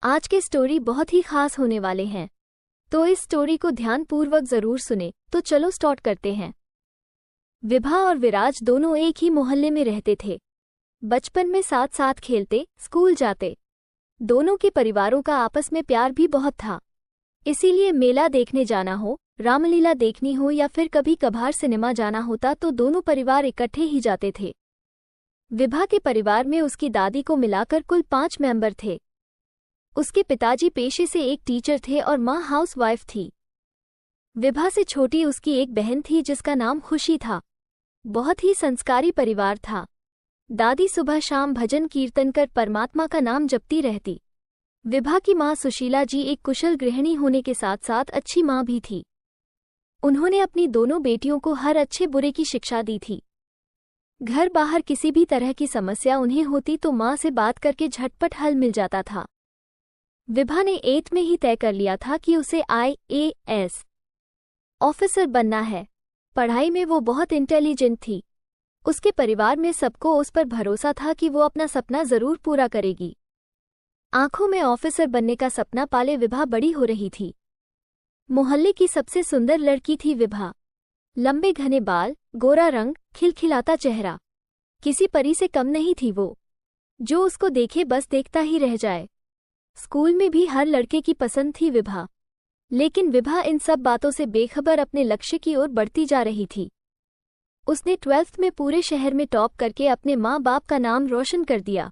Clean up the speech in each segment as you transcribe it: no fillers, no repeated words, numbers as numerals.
आज के स्टोरी बहुत ही खास होने वाले हैं, तो इस स्टोरी को ध्यानपूर्वक जरूर सुने। तो चलो स्टार्ट करते हैं। विभा और विराज दोनों एक ही मोहल्ले में रहते थे। बचपन में साथ साथ खेलते, स्कूल जाते। दोनों के परिवारों का आपस में प्यार भी बहुत था, इसीलिए मेला देखने जाना हो, रामलीला देखनी हो या फिर कभी कभार सिनेमा जाना होता तो दोनों परिवार इकट्ठे ही जाते थे। विभा के परिवार में उसकी दादी को मिलाकर कुल 5 मेंबर थे। उसके पिताजी पेशे से एक टीचर थे और माँ हाउसवाइफ थी। विभा से छोटी उसकी एक बहन थी जिसका नाम खुशी था। बहुत ही संस्कारी परिवार था। दादी सुबह शाम भजन कीर्तन कर परमात्मा का नाम जपती रहती। विभा की माँ सुशीला जी एक कुशल गृहिणी होने के साथ साथ अच्छी माँ भी थी। उन्होंने अपनी दोनों बेटियों को हर अच्छे बुरे की शिक्षा दी थी। घर बाहर किसी भी तरह की समस्या उन्हें होती तो माँ से बात करके झटपट हल मिल जाता था। विभा ने 8th में ही तय कर लिया था कि उसे IAS ऑफिसर बनना है। पढ़ाई में वो बहुत इंटेलिजेंट थी। उसके परिवार में सबको उस पर भरोसा था कि वो अपना सपना जरूर पूरा करेगी। आंखों में ऑफिसर बनने का सपना पाले विभा बड़ी हो रही थी। मोहल्ले की सबसे सुंदर लड़की थी विभा। लंबे घने बाल, गोरा रंग, खिलखिलाता चेहरा। किसी परी से कम नहीं थी वो। जो उसको देखे बस देखता ही रह जाए। स्कूल में भी हर लड़के की पसंद थी विभा। लेकिन विभा इन सब बातों से बेखबर अपने लक्ष्य की ओर बढ़ती जा रही थी। उसने 12th में पूरे शहर में टॉप करके अपने माँ बाप का नाम रोशन कर दिया।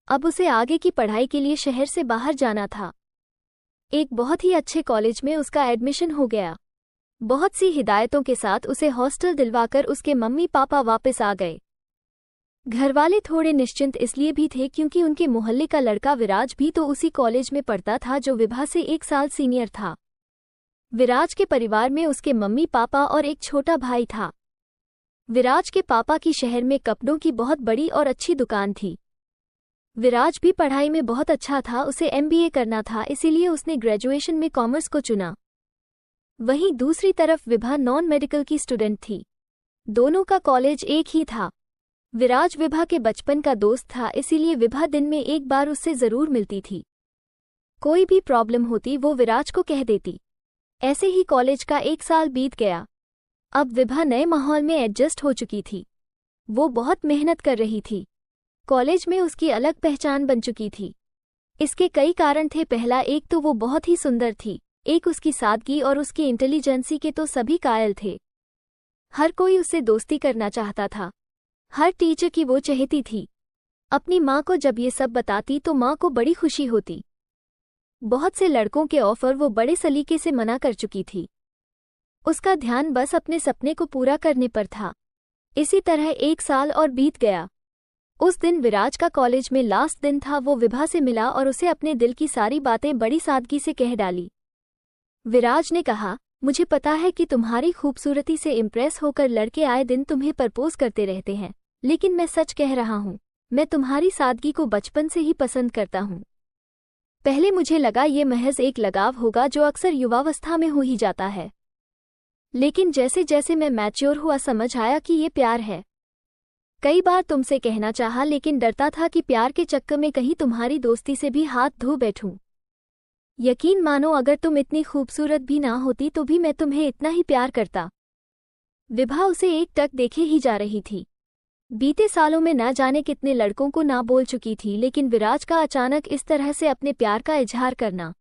अब उसे आगे की पढ़ाई के लिए शहर से बाहर जाना था। एक बहुत ही अच्छे कॉलेज में उसका एडमिशन हो गया। बहुत सी हिदायतों के साथ उसे हॉस्टल दिलवाकर उसके मम्मी पापा वापस आ गए। घरवाले थोड़े निश्चिंत इसलिए भी थे क्योंकि उनके मोहल्ले का लड़का विराज भी तो उसी कॉलेज में पढ़ता था जो विभा से 1 साल सीनियर था। विराज के परिवार में उसके मम्मी पापा और एक छोटा भाई था। विराज के पापा की शहर में कपड़ों की बहुत बड़ी और अच्छी दुकान थी। विराज भी पढ़ाई में बहुत अच्छा था। उसे MBA करना था, इसीलिए उसने ग्रेजुएशन में कॉमर्स को चुना। वहीं दूसरी तरफ विभा नॉन मेडिकल की स्टूडेंट थी। दोनों का कॉलेज एक ही था। विराज विभा के बचपन का दोस्त था, इसीलिए विभा दिन में एक बार उससे जरूर मिलती थी। कोई भी प्रॉब्लम होती वो विराज को कह देती। ऐसे ही कॉलेज का 1 साल बीत गया। अब विभा नए माहौल में एडजस्ट हो चुकी थी। वो बहुत मेहनत कर रही थी। कॉलेज में उसकी अलग पहचान बन चुकी थी। इसके कई कारण थे। पहला, एक तो वो बहुत ही सुंदर थी। एक उसकी सादगी और उसकी इंटेलिजेंसी के तो सभी कायल थे। हर कोई उससे दोस्ती करना चाहता था। हर टीचर की वो चहेती थी। अपनी माँ को जब ये सब बताती तो माँ को बड़ी खुशी होती। बहुत से लड़कों के ऑफर वो बड़े सलीके से मना कर चुकी थी। उसका ध्यान बस अपने सपने को पूरा करने पर था। इसी तरह 1 साल और बीत गया। उस दिन विराज का कॉलेज में लास्ट दिन था। वो विभा से मिला और उसे अपने दिल की सारी बातें बड़ी सादगी से कह डाली। विराज ने कहा, मुझे पता है कि तुम्हारी खूबसूरती से इम्प्रेस होकर लड़के आए दिन तुम्हें प्रपोज करते रहते हैं, लेकिन मैं सच कह रहा हूँ, मैं तुम्हारी सादगी को बचपन से ही पसंद करता हूँ। पहले मुझे लगा ये महज एक लगाव होगा जो अक्सर युवावस्था में हो ही जाता है, लेकिन जैसे जैसे मैं मैच्योर हुआ समझ आया कि ये प्यार है। कई बार तुमसे कहना चाहा लेकिन डरता था कि प्यार के चक्कर में कहीं तुम्हारी दोस्ती से भी हाथ धो बैठूं। यकीन मानो, अगर तुम इतनी खूबसूरत भी ना होती तो भी मैं तुम्हें इतना ही प्यार करता। विभा उसे एक टक देखे ही जा रही थी। बीते सालों में न जाने कितने लड़कों को ना बोल चुकी थी, लेकिन विराज का अचानक इस तरह से अपने प्यार का इजहार करना,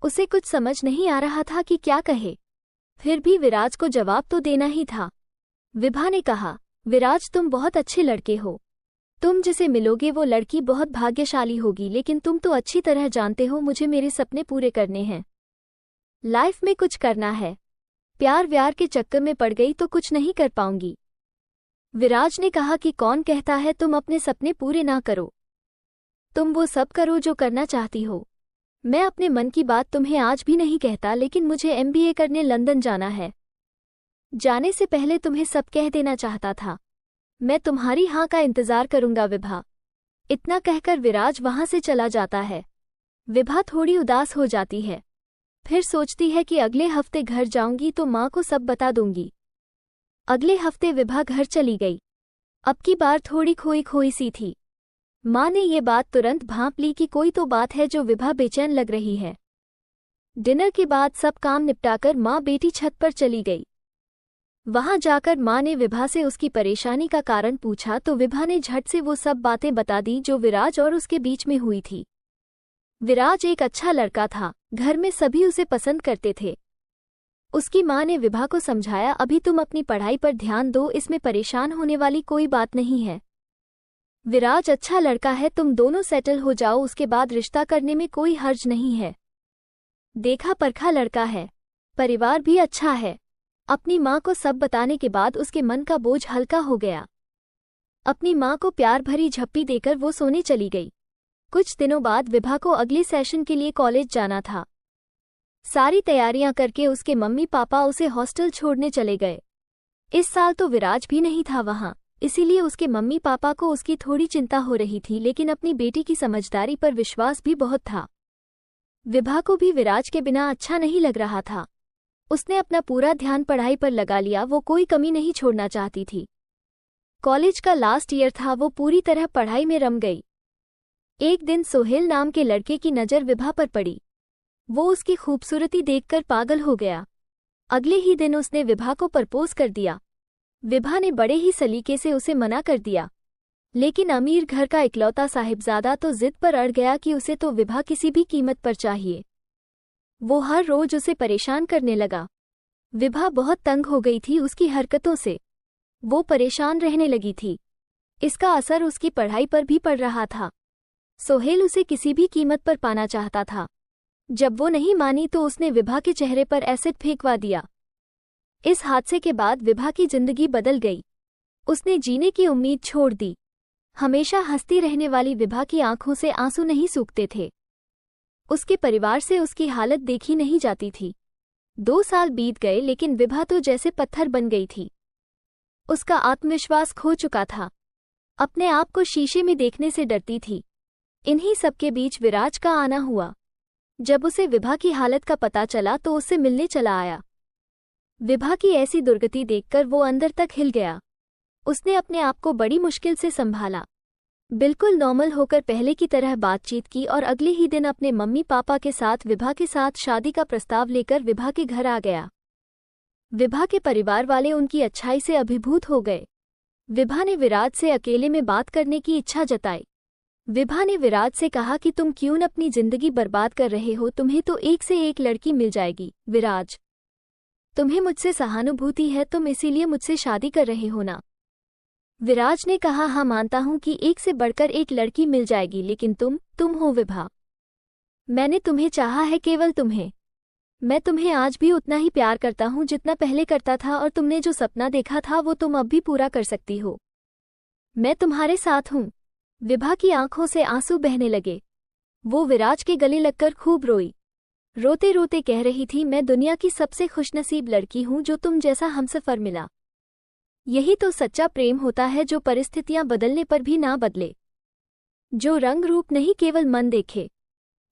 उसे कुछ समझ नहीं आ रहा था कि क्या कहे। फिर भी विराज को जवाब तो देना ही था। विभा ने कहा, विराज तुम बहुत अच्छे लड़के हो। तुम जिसे मिलोगे वो लड़की बहुत भाग्यशाली होगी, लेकिन तुम तो अच्छी तरह जानते हो मुझे मेरे सपने पूरे करने हैं। लाइफ में कुछ करना है। प्यार व्यार के चक्कर में पड़ गई तो कुछ नहीं कर पाऊंगी। विराज ने कहा कि कौन कहता है तुम अपने सपने पूरे ना करो। तुम वो सब करो जो करना चाहती हो। मैं अपने मन की बात तुम्हें आज भी नहीं कहता, लेकिन मुझे MBA करने लंदन जाना है। जाने से पहले तुम्हें सब कह देना चाहता था। मैं तुम्हारी हाँ का इंतजार करूंगा विभा। इतना कहकर विराज वहां से चला जाता है। विभा थोड़ी उदास हो जाती है। फिर सोचती है कि अगले हफ्ते घर जाऊंगी तो माँ को सब बता दूंगी। अगले हफ्ते विभा घर चली गई। अब की बार थोड़ी खोई खोई सी थी। माँ ने ये बात तुरंत भांप ली कि कोई तो बात है जो विभा बेचैन लग रही है। डिनर के बाद सब काम निपटाकर माँ बेटी छत पर चली गई। वहां जाकर माँ ने विभा से उसकी परेशानी का कारण पूछा तो विभा ने झट से वो सब बातें बता दी जो विराज और उसके बीच में हुई थी। विराज एक अच्छा लड़का था, घर में सभी उसे पसंद करते थे। उसकी माँ ने विभा को समझाया, अभी तुम अपनी पढ़ाई पर ध्यान दो, इसमें परेशान होने वाली कोई बात नहीं है। विराज अच्छा लड़का है, तुम दोनों सेटल हो जाओ, उसके बाद रिश्ता करने में कोई हर्ज नहीं है। देखा परखा लड़का है, परिवार भी अच्छा है। अपनी माँ को सब बताने के बाद उसके मन का बोझ हल्का हो गया। अपनी माँ को प्यार भरी झप्पी देकर वो सोने चली गई। कुछ दिनों बाद विभा को अगले सेशन के लिए कॉलेज जाना था। सारी तैयारियां करके उसके मम्मी पापा उसे हॉस्टल छोड़ने चले गए। इस साल तो विराज भी नहीं था वहां, इसीलिए उसके मम्मी पापा को उसकी थोड़ी चिंता हो रही थी, लेकिन अपनी बेटी की समझदारी पर विश्वास भी बहुत था। विभा को भी विराज के बिना अच्छा नहीं लग रहा था। उसने अपना पूरा ध्यान पढ़ाई पर लगा लिया, वो कोई कमी नहीं छोड़ना चाहती थी। कॉलेज का लास्ट ईयर था, वो पूरी तरह पढ़ाई में रम गई। एक दिन सोहेल नाम के लड़के की नज़र विभा पर पड़ी। वो उसकी खूबसूरती देखकर पागल हो गया। अगले ही दिन उसने विभा को प्रपोज कर दिया। विभा ने बड़े ही सलीके से उसे मना कर दिया, लेकिन अमीर घर का इकलौता साहिबजादा तो जिद पर अड़ गया कि उसे तो विभा किसी भी कीमत पर चाहिए। वो हर रोज उसे परेशान करने लगा। विभा बहुत तंग हो गई थी उसकी हरकतों से। वो परेशान रहने लगी थी। इसका असर उसकी पढ़ाई पर भी पड़ रहा था। सोहेल उसे किसी भी कीमत पर पाना चाहता था। जब वो नहीं मानी तो उसने विभा के चेहरे पर एसिड फेंकवा दिया। इस हादसे के बाद विभा की जिंदगी बदल गई। उसने जीने की उम्मीद छोड़ दी। हमेशा हंसती रहने वाली विभा की आंखों से आंसू नहीं सूखते थे। उसके परिवार से उसकी हालत देखी नहीं जाती थी। 2 साल बीत गए, लेकिन विभा तो जैसे पत्थर बन गई थी। उसका आत्मविश्वास खो चुका था। अपने आप को शीशे में देखने से डरती थी। इन्हीं सबके बीच विराज का आना हुआ। जब उसे विभा की हालत का पता चला तो उससे मिलने चला आया। विभा की ऐसी दुर्गति देखकर वो अंदर तक हिल गया। उसने अपने आप को बड़ी मुश्किल से संभाला, बिल्कुल नॉर्मल होकर पहले की तरह बातचीत की और अगले ही दिन अपने मम्मी पापा के साथ विभा के साथ शादी का प्रस्ताव लेकर विभा के घर आ गया। विभा के परिवार वाले उनकी अच्छाई से अभिभूत हो गए। विभा ने विराज से अकेले में बात करने की इच्छा जताई। विभा ने विराज से कहा कि तुम क्यों अपनी जिंदगी बर्बाद कर रहे हो, तुम्हें तो एक से एक लड़की मिल जाएगी। विराज, तुम्हें मुझसे सहानुभूति है, तुम इसीलिए मुझसे शादी कर रहे हो ना। विराज ने कहा, हाँ मानता हूं कि एक से बढ़कर एक लड़की मिल जाएगी, लेकिन तुम हो विभा। मैंने तुम्हें चाहा है, केवल तुम्हें। मैं तुम्हें आज भी उतना ही प्यार करता हूं जितना पहले करता था, और तुमने जो सपना देखा था वो तुम अब भी पूरा कर सकती हो। मैं तुम्हारे साथ हूं। विभा की आंखों से आंसू बहने लगे। वो विराज के गले लगकर खूब रोई। रोते रोते कह रही थी, मैं दुनिया की सबसे खुशनसीब लड़की हूं जो तुम जैसा हमसफर मिला। यही तो सच्चा प्रेम होता है, जो परिस्थितियां बदलने पर भी ना बदले, जो रंग रूप नहीं केवल मन देखे।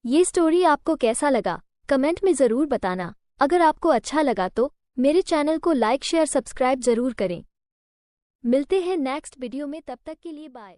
ये स्टोरी आपको कैसा लगा कमेंट में ज़रूर बताना। अगर आपको अच्छा लगा तो मेरे चैनल को लाइक शेयर सब्सक्राइब ज़रूर करें। मिलते हैं नेक्स्ट वीडियो में, तब तक के लिए बाय।